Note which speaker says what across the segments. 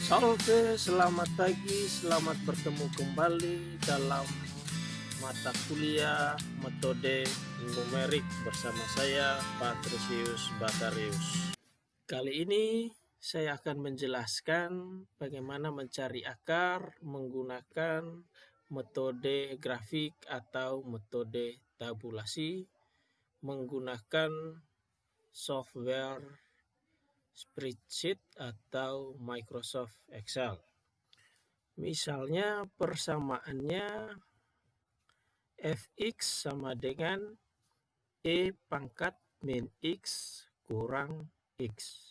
Speaker 1: Salve, selamat pagi, selamat bertemu kembali dalam mata kuliah metode numerik bersama saya, Patricius Bakarius. Kali ini saya akan menjelaskan bagaimana mencari akar menggunakan metode grafik atau metode tabulasi menggunakan software spreadsheet atau Microsoft Excel. Misalnya persamaannya fx sama dengan e pangkat min x kurang x.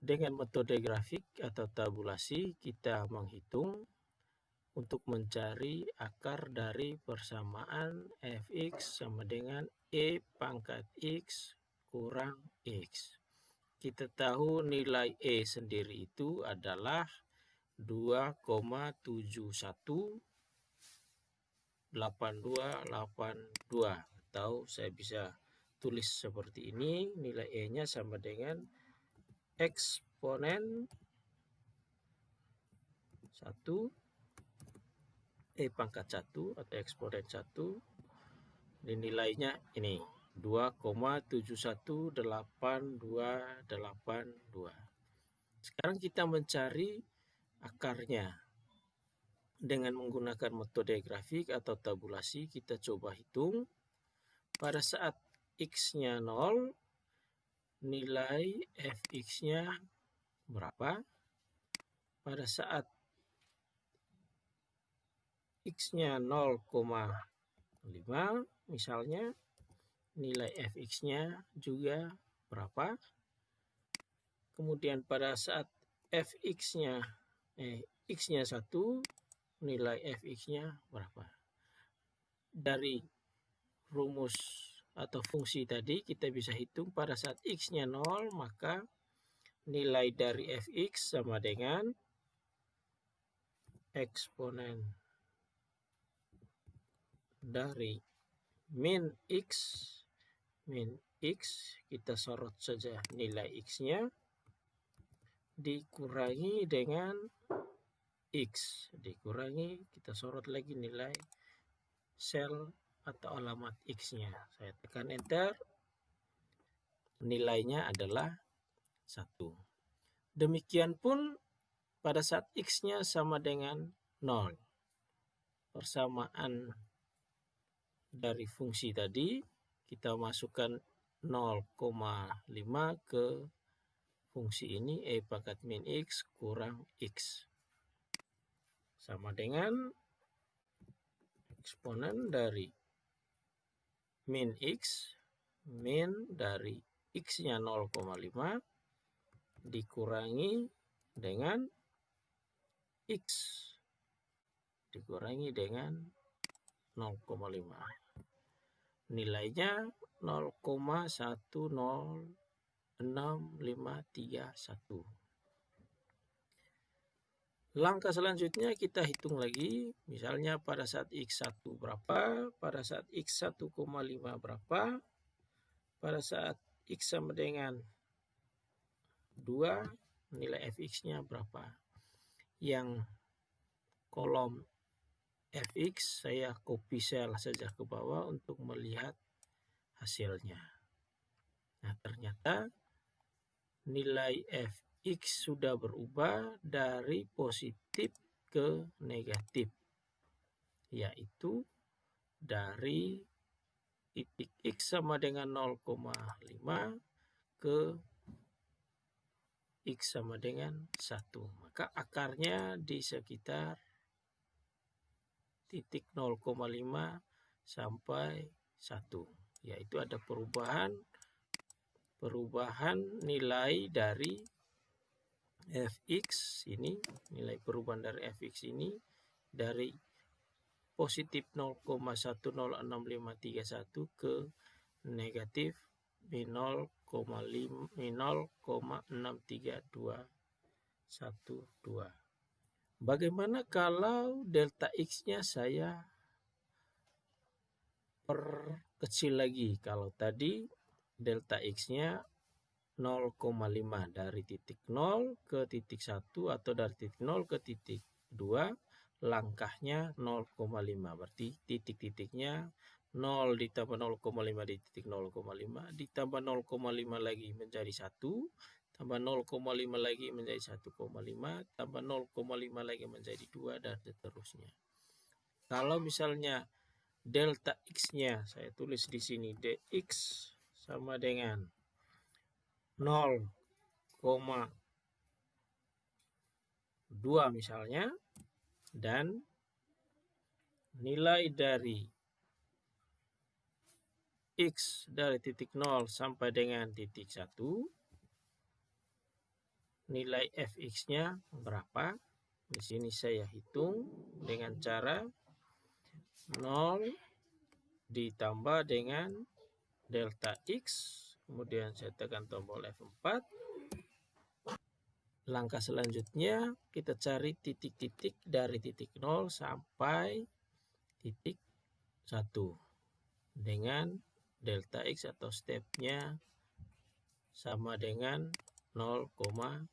Speaker 1: Dengan metode grafik atau tabulasi kita menghitung untuk mencari akar dari persamaan fx sama dengan e pangkat x kurang x. Kita tahu nilai E sendiri itu adalah 2,718282 atau saya bisa tulis seperti ini, nilai E-nya sama dengan eksponen 1 E pangkat 1 atau eksponen 1, dan nilainya ini 2,718282. Sekarang kita mencari akarnya. Dengan menggunakan metode grafik atau tabulasi kita coba hitung. Pada saat x-nya 0, nilai fx-nya berapa? Pada saat x-nya 0,5 misalnya, nilai fx-nya juga berapa? Kemudian pada saat x-nya 1, nilai fx-nya berapa? Dari rumus atau fungsi tadi kita bisa hitung pada saat x-nya 0, maka nilai dari fx sama dengan eksponen dari min x, kita sorot saja nilai x-nya, dikurangi dengan x, dikurangi, kita sorot lagi nilai sel atau alamat x-nya. Saya tekan enter, nilainya adalah 1. Demikian pun pada saat x-nya sama dengan 0. Persamaan dari fungsi tadi, kita masukkan 0,5 ke fungsi ini, e pangkat min x kurang x. Sama dengan eksponen dari min x, min dari x-nya 0,5 dikurangi dengan x, dikurangi dengan 0,5. Nilainya 0,106531. Langkah selanjutnya kita hitung lagi, misalnya pada saat x1 berapa, pada saat x1,5 berapa, pada saat x sama dengan 2, nilai fx-nya berapa. Yang kolom fx saya copy sel saja ke bawah untuk melihat hasilnya. Nah, ternyata nilai fx sudah berubah dari positif ke negatif, yaitu dari titik x sama dengan 0,5 ke x sama dengan 1. Maka akarnya di sekitar titik 0,5 sampai 1, yaitu ada perubahan nilai dari fx ini, nilai perubahan dari fx ini dari positif 0,106531 ke negatif 0,63212. Bagaimana kalau delta x-nya saya perkecil lagi? Kalau tadi delta x-nya 0,5 dari titik 0 ke titik 1 atau dari titik 0 ke titik 2, langkahnya 0,5. Berarti titik-titiknya 0 ditambah 0,5 di titik 0,5 ditambah 0,5 lagi menjadi 1, tambah 0,5 lagi menjadi 1,5, tambah 0,5 lagi menjadi 2, dan seterusnya. Kalau misalnya delta X-nya saya tulis di sini, dx sama dengan 0,2 misalnya, dan nilai dari X dari titik 0 sampai dengan titik 1, nilai Fx-nya berapa? Di sini saya hitung dengan cara 0 ditambah dengan delta X, kemudian saya tekan tombol F4. Langkah selanjutnya kita cari titik-titik dari titik 0 sampai titik 1 dengan delta X atau stepnya sama dengan 0,2.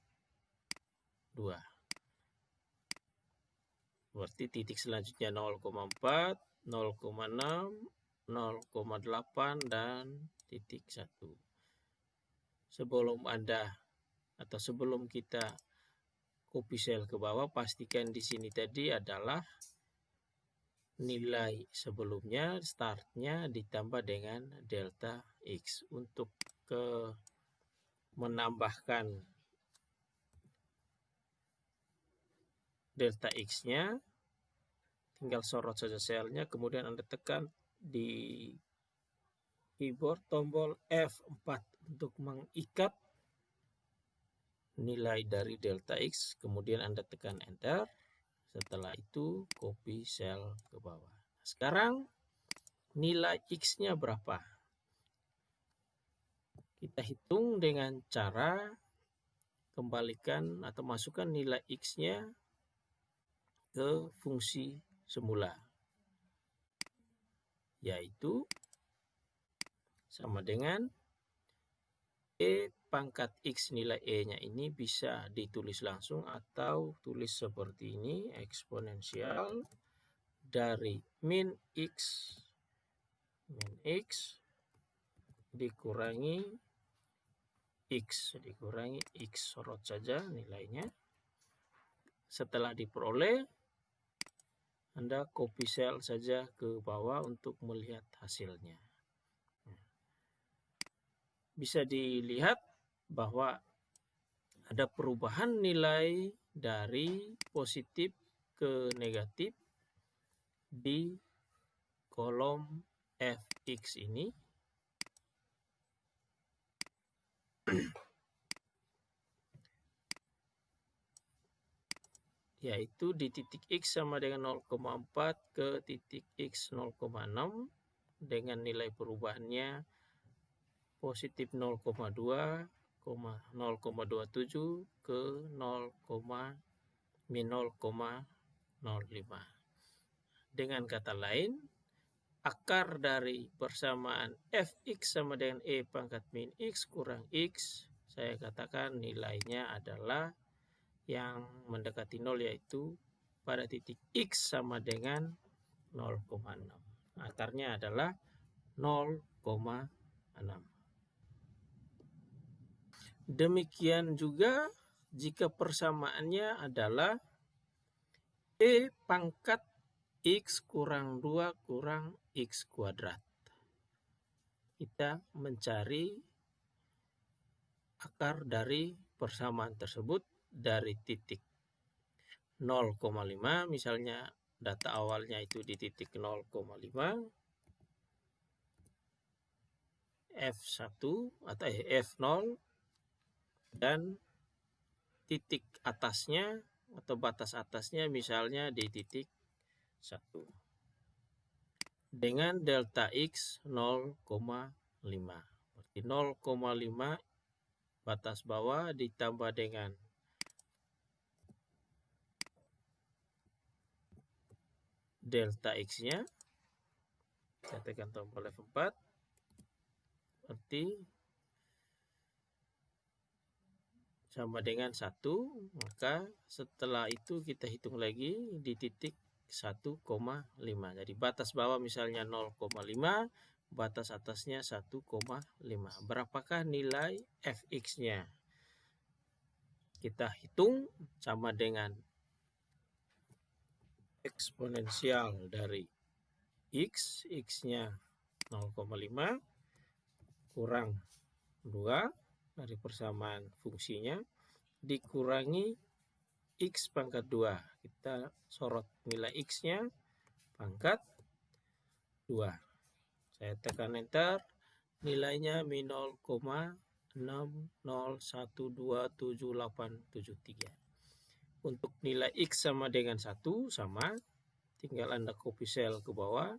Speaker 1: Berarti titik selanjutnya 0,4, 0,6, 0,8, dan titik 1. Sebelum sebelum kita copy cell ke bawah, pastikan di sini tadi adalah nilai sebelumnya, startnya ditambah dengan delta X. Untuk menambahkan delta X-nya, tinggal sorot saja selnya, kemudian Anda tekan di keyboard tombol F4 untuk mengikat nilai dari delta X, kemudian Anda tekan enter. Setelah itu copy cell ke bawah. Sekarang nilai X-nya berapa? Kita hitung dengan cara kembalikan atau masukkan nilai X-nya ke fungsi semula, yaitu sama dengan E pangkat X. Nilai E-nya ini bisa ditulis langsung atau tulis seperti ini, eksponensial dari min X dikurangi X, sorot saja nilainya. Setelah diperoleh, Anda copy cell saja ke bawah untuk melihat hasilnya. Bisa dilihat bahwa ada perubahan nilai dari positif ke negatif di kolom Fx ini. Yaitu di titik X sama dengan 0,4 ke titik X 0,6 dengan nilai perubahannya positif 0,2, 0,27 ke 0,05. Dengan kata lain, akar dari persamaan Fx sama dengan E pangkat min X kurang X, saya katakan nilainya adalah yang mendekati 0, yaitu pada titik X sama dengan 0,6. Akarnya adalah 0,6. Demikian juga jika persamaannya adalah E pangkat X kurang 2 kurang X kuadrat. Kita mencari akar dari persamaan tersebut dari titik 0,5, misalnya data awalnya itu di titik 0,5, F1 atau F0, dan titik atasnya atau batas atasnya misalnya di titik 1 dengan delta X 0,5. Berarti 0,5 batas bawah ditambah dengan delta X-nya, saya tekan tombol F4, berarti sama dengan 1, maka setelah itu kita hitung lagi di titik 1,5. Jadi batas bawah misalnya 0,5, batas atasnya 1,5. Berapakah nilai fx-nya? Kita hitung sama dengan eksponensial dari x, x-nya 0,5 kurang 2 dari persamaan fungsinya dikurangi x pangkat 2. Kita sorot nilai x-nya pangkat 2. Saya tekan enter, nilainya 0,60127873. Untuk nilai x sama dengan 1 sama, tinggal Anda copy sel ke bawah.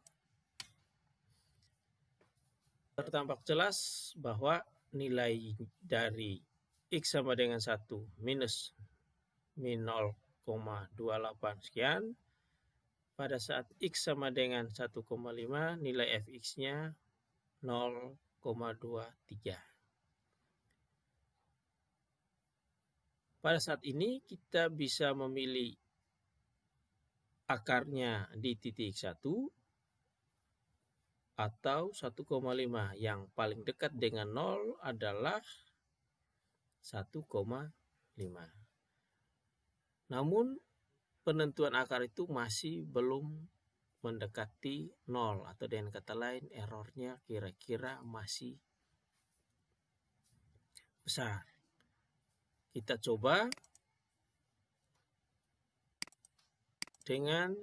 Speaker 1: Tertampak jelas bahwa nilai dari x sama dengan 1 minus 0,28 sekian. Pada saat x sama dengan 1,5, nilai fx-nya 0,23. Pada saat ini kita bisa memilih akarnya di titik 1 atau 1,5. Yang paling dekat dengan 0 adalah 1,5. Namun penentuan akar itu masih belum mendekati 0, atau dengan kata lain errornya kira-kira masih besar. Kita coba dengan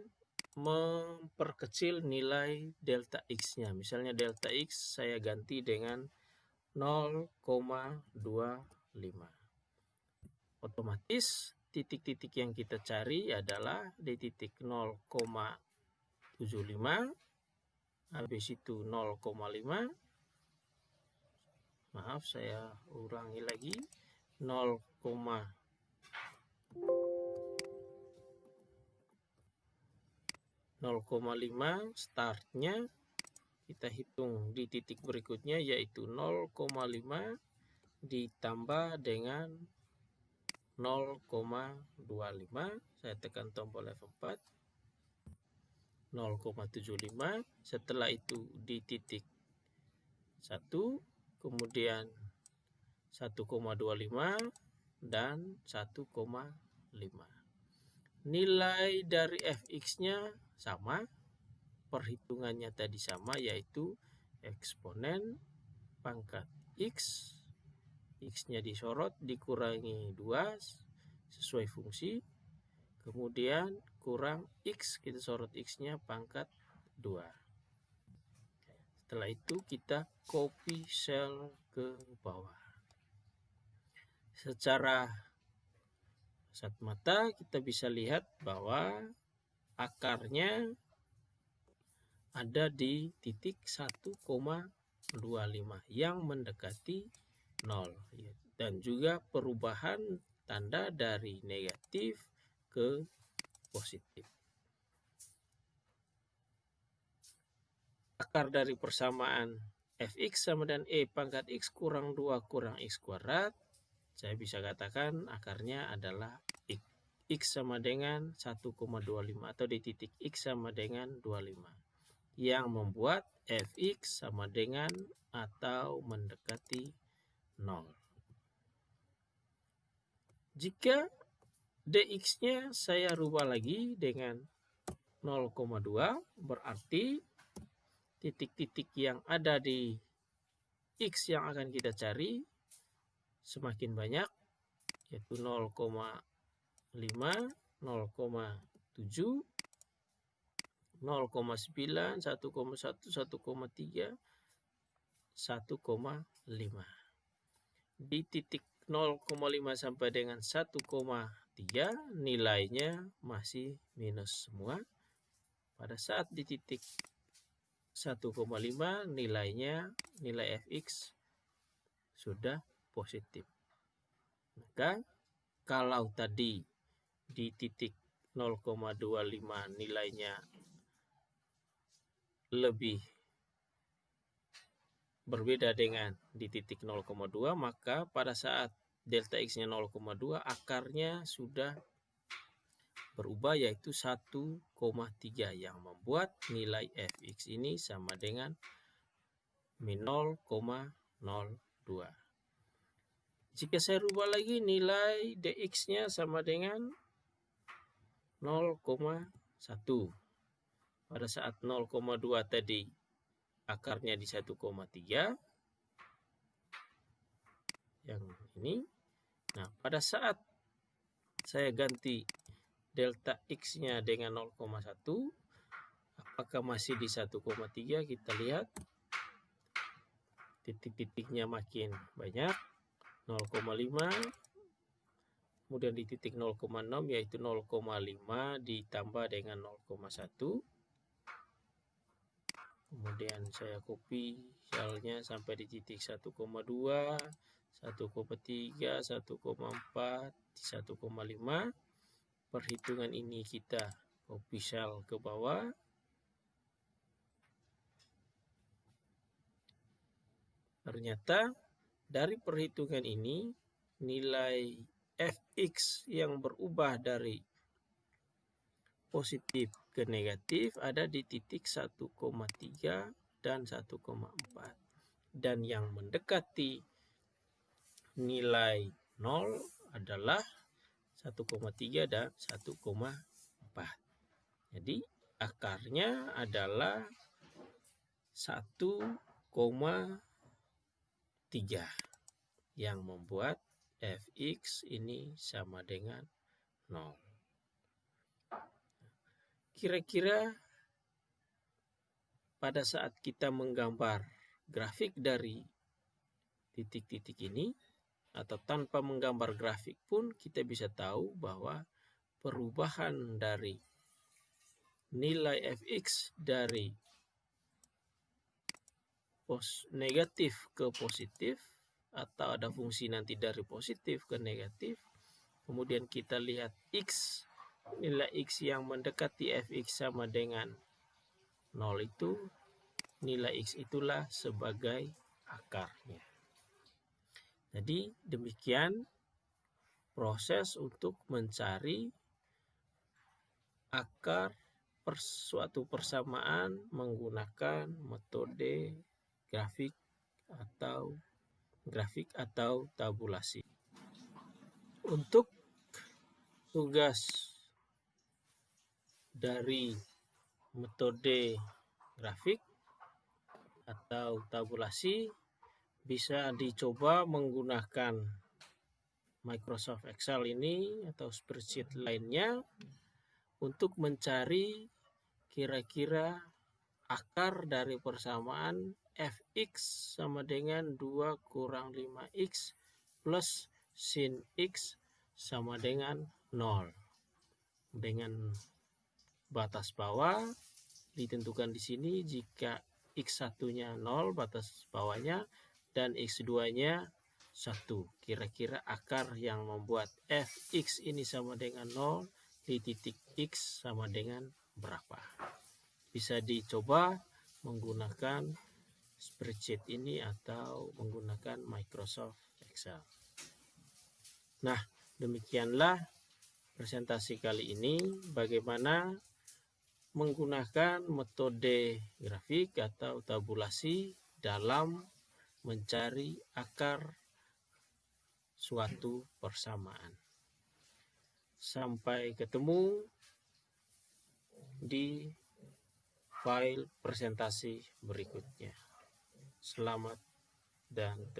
Speaker 1: memperkecil nilai delta x-nya. Misalnya delta x saya ganti dengan 0,25. Otomatis titik-titik yang kita cari adalah di titik 0,75, habis itu 0,5. Maaf, saya ulangi lagi. 0,5 startnya, kita hitung di titik berikutnya yaitu 0,5 ditambah dengan 0,25. Saya tekan tombol F4, 0,75. Setelah itu di titik 1, kemudian 1,25 dan 1,5. Nilai dari fx-nya sama, perhitungannya tadi sama, yaitu eksponen pangkat x, x-nya disorot dikurangi 2 sesuai fungsi, kemudian kurang x, kita sorot x-nya pangkat 2. Setelah itu kita copy sel ke bawah. Secara kasat mata kita bisa lihat bahwa akarnya ada di titik 1,25 yang mendekati 0, dan juga perubahan tanda dari negatif ke positif. Akar dari persamaan fx sama dengan e pangkat x kurang 2 kurang x kuadrat, saya bisa katakan akarnya adalah x sama dengan 1,25 atau di titik x sama dengan 25, yang membuat fx sama dengan atau mendekati 0. Jika dx-nya saya rubah lagi dengan 0,2, berarti titik-titik yang ada di x yang akan kita cari semakin banyak, yaitu 0,5, 0,7, 0,9, 1,1, 1,3, 1,5. Di titik 0,5 sampai dengan 1,3 nilainya masih minus semua. Pada saat di titik 1,5 nilainya, nilai fx sudah positif. Maka kalau tadi di titik 0,25 nilainya lebih berbeda dengan di titik 0,2, maka pada saat delta X-nya 0,2, akarnya sudah berubah yaitu 1,3 yang membuat nilai Fx ini sama dengan min 0,02. Jika saya rubah lagi nilai dx-nya sama dengan 0,1. Pada saat 0,2 tadi akarnya di 1,3. Yang ini. Nah, pada saat saya ganti delta X-nya dengan 0,1, apakah masih di 1,3? Kita lihat titik-titiknya makin banyak. 0,5, kemudian di titik 0,6 yaitu 0,5 ditambah dengan 0,1. Kemudian saya copy selnya sampai di titik 1,2, 1,3, 1,4, 1,5. Perhitungan ini kita copy sel ke bawah. Ternyata dari perhitungan ini nilai Fx yang berubah dari positif ke negatif ada di titik 1,3 dan 1,4. Dan yang mendekati nilai 0 adalah 1,3 dan 1,4. Jadi akarnya adalah 1,3 yang membuat Fx ini sama dengan 0. Kira-kira pada saat kita menggambar grafik dari titik-titik ini atau tanpa menggambar grafik pun kita bisa tahu bahwa perubahan dari nilai Fx dari negatif ke positif atau ada fungsi nanti dari positif ke negatif, kemudian kita lihat X, nilai X yang mendekati Fx sama dengan 0 itu, nilai X itulah sebagai akarnya. Jadi demikian proses untuk mencari akar suatu persamaan menggunakan metode grafik atau tabulasi. Untuk tugas dari metode grafik atau tabulasi bisa dicoba menggunakan Microsoft Excel ini atau spreadsheet lainnya untuk mencari kira-kira akar dari persamaan Fx sama dengan 2 kurang 5x plus sin x sama dengan 0. Dengan batas bawah ditentukan di sini jika x1-nya 0 batas bawahnya dan x2-nya 1. Kira-kira akar yang membuat Fx ini sama dengan 0 di titik x sama dengan berapa? Bisa dicoba menggunakan spreadsheet ini atau menggunakan Microsoft Excel. Nah, demikianlah presentasi kali ini bagaimana menggunakan metode grafik atau tabulasi dalam mencari akar suatu persamaan. Sampai ketemu di file presentasi berikutnya. Selamat dan terima kasih.